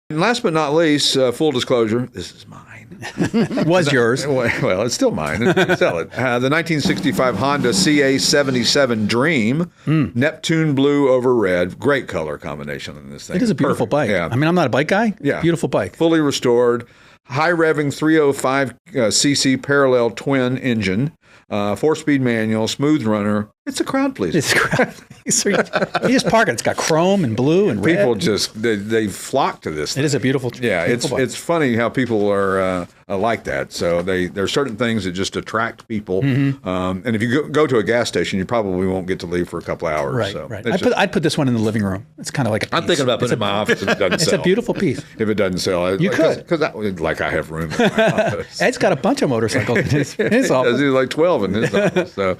And last but not least, full disclosure, this is mine. Was yours. Well, it's still mine. Sell it. The 1965 Honda CA-77 Dream, Neptune Blue over red. Great color combination in this thing. It is a beautiful bike. Yeah. I mean, I'm not a bike guy. Yeah. Beautiful bike. Fully restored. High revving 305 cc parallel twin engine. 4-speed manual, smooth runner. It's a crowd pleaser. It's crap. So you just park it. It's got chrome and blue and red. People just they flock to this thing. It is a beautiful. Yeah, beautiful bike. it's funny how people are like that. So there are certain things that just attract people. And if you go to a gas station, you probably won't get to leave for a couple hours. Right, so right. I'd put this one in the living room. It's kind of like a piece. I'm thinking about putting it in my office if it doesn't sell. It's a beautiful piece. If it doesn't sell, You could. because I have room in my office. Ed's got a bunch of motorcycles in his office. He's like 12 in his office. So